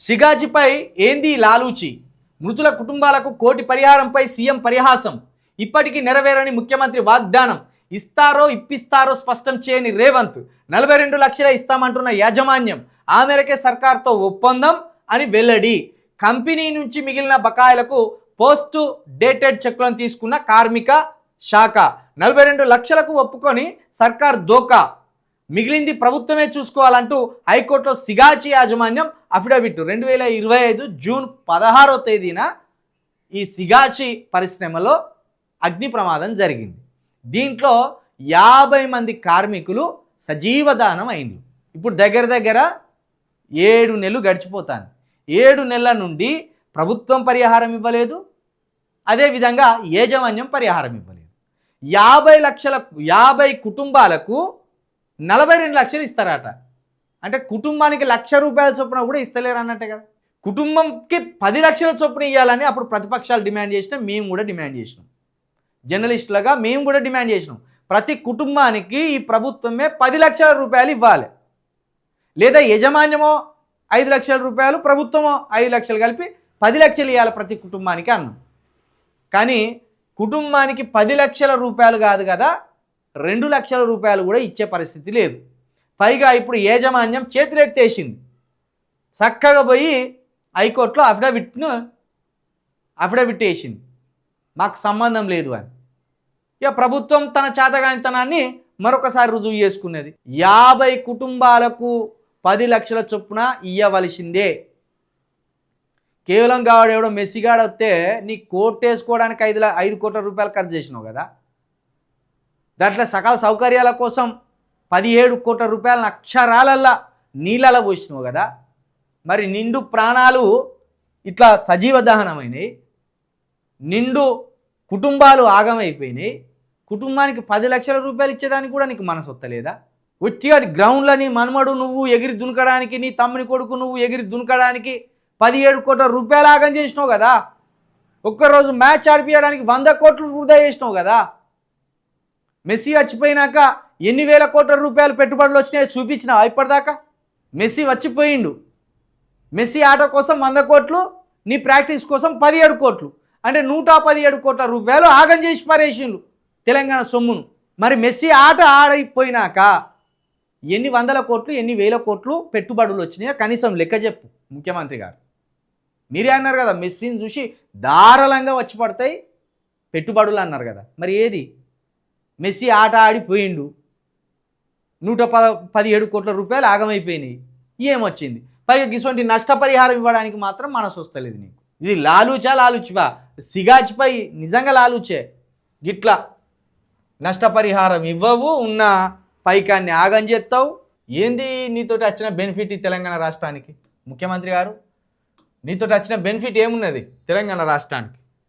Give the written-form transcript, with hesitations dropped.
సిగాచిపై ఏంది లాలూచి? మృతుల కుటుంబాలకు కోటి పరిహారంపై సీఎం పరిహాసం. ఇప్పటికీ నెరవేరని ముఖ్యమంత్రి వాగ్దానం. ఇస్తారో ఇప్పిస్తారో స్పష్టం చేయని రేవంత్. 42 లక్షలే ఇస్తామంటున్న యాజమాన్యం. ఆ మేరకే సర్కార్తో ఒప్పందం అని వెల్లడి. కంపెనీ నుంచి మిగిలిన బకాయిలకు పోస్ట్ డేటెడ్ చెక్కులను తీసుకున్న కార్మిక శాఖ. 42 లక్షలకు ఒప్పుకొని సర్కార్ దోకా. మిగిలింది ప్రభుత్వమే చూసుకోవాలంటూ హైకోర్టులో సిగాచి యాజమాన్యం అఫిడవిట్. 2025 జూన్ 16వ తేదీన ఈ సిగాచి పరిశ్రమలో అగ్ని ప్రమాదం జరిగింది. దీంట్లో 50 మంది కార్మికులు సజీవదానం అయింది. ఇప్పుడు దగ్గర 7 నెలలు గడిచిపోతాను. 7 నెలల నుండి ప్రభుత్వం పరిహారం ఇవ్వలేదు, అదేవిధంగా యాజమాన్యం పరిహారం ఇవ్వలేదు. 50 కుటుంబాలకు 42 లక్షలు ఇస్తారట. అంటే కుటుంబానికి ₹1,00,000 చొప్పున కూడా ఇస్తలేరు అన్నట్టే కదా. కుటుంబంకి 10 లక్షల చొప్పున ఇవ్వాలని అప్పుడు ప్రతిపక్షాలు డిమాండ్ చేసినాం, మేము కూడా డిమాండ్ చేసినాం. జర్నలిస్టులుగా మేము కూడా డిమాండ్ చేసినాం. ప్రతి కుటుంబానికి ఈ ప్రభుత్వమే 10 లక్షల రూపాయలు ఇవ్వాలి, లేదా యజమాన్యమో 5 లక్షల రూపాయలు, ప్రభుత్వమో 5 లక్షలు కలిపి 10 లక్షలు ఇవ్వాలి ప్రతి కుటుంబానికి అన్నాం. కానీ కుటుంబానికి 10 లక్షల రూపాయలు కాదు కదా, 2 లక్షల రూపాయలు కూడా ఇచ్చే పరిస్థితి లేదు. పైగా ఇప్పుడు యాజమాన్యం చేతులెత్తేసింది. చక్కగా పోయి హైకోర్టులో అఫిడవిట్ వేసింది, మాకు సంబంధం లేదు అని. ఇక ప్రభుత్వం తన చేతగానితనాన్ని మరొకసారి రుజువు చేసుకునేది. 50 కుటుంబాలకు 10 లక్షల చొప్పున ఇవ్వవలసిందే. కేవలం ఎవడో మెస్సిగాడు వస్తే నీ కోటేసుకోవడానికి 5 కోట్ల రూపాయలు ఖర్చు చేసినావు కదా. దాంట్లో సకల సౌకర్యాల కోసం 17 కోట్ల రూపాయలను అక్షరాలల్లా నీళ్ళలో పోసినావు కదా. మరి నిండు ప్రాణాలు ఇట్లా సజీవ దహనమైనాయి, నిండు కుటుంబాలు ఆగమైపోయినాయి. కుటుంబానికి 10 లక్షల రూపాయలు ఇచ్చేదానికి కూడా నీకు మనసు వస్తలేదా? ఒట్టిగా గ్రౌండ్లో నీ మనమడు నువ్వు ఎగిరి దునకడానికి, నీ తమ్ముని కొడుకు నువ్వు ఎగిరి దునకడానికి 17 కోట్ల రూపాయలు ఆగం చేసినావు కదా. ఒక్కరోజు మ్యాచ్ ఆడిపించడానికి 100 కోట్లు వృధా చేసినావు కదా. మెస్సీ వచ్చిపోయినాక ఎన్ని వేల కోట్ల రూపాయలు పెట్టుబడులు వచ్చినాయో చూపించినావు ఇప్పటిదాకా. మెస్సీ వచ్చిపోయిండు, మెస్సీ ఆట కోసం 100 కోట్లు, నీ ప్రాక్టీస్ కోసం 17 కోట్లు, అంటే 117 కోట్ల రూపాయలు ఆగం చేసి పారేసిండు తెలంగాణ సొమ్మును. మరి మెస్సీ ఆట ఆడైపోయినాక ఎన్ని 100 కోట్లు ఎన్ని వేల కోట్లు పెట్టుబడులు వచ్చినాయో కనీసం లెక్క చెప్పు ముఖ్యమంత్రి గారు. మీరే అన్నారు కదా మెస్సీని చూసి ధారాళంగా వచ్చి పడతాయి పెట్టుబడులు అన్నారు కదా. మరి ఏది? మెస్సీ ఆట ఆడిపోయిండు, 117 కోట్ల రూపాయలు ఆగమైపోయినాయి, ఏమొచ్చింది? పైగా ఇటువంటి నష్టపరిహారం ఇవ్వడానికి మాత్రం మనసు వస్తలేదు నీకు. ఇది లాలూచివా? సిగాచిపై నిజంగా లాలూచే. గిట్లా నష్టపరిహారం ఇవ్వవు, ఉన్న పైకాన్ని ఆగం చేస్తావు. ఏంది నీతోటి వచ్చిన బెనిఫిట్ ఈ తెలంగాణ రాష్ట్రానికి? ముఖ్యమంత్రి గారు, నీతోటి వచ్చిన బెనిఫిట్ ఏమున్నది తెలంగాణ రాష్ట్రానికి?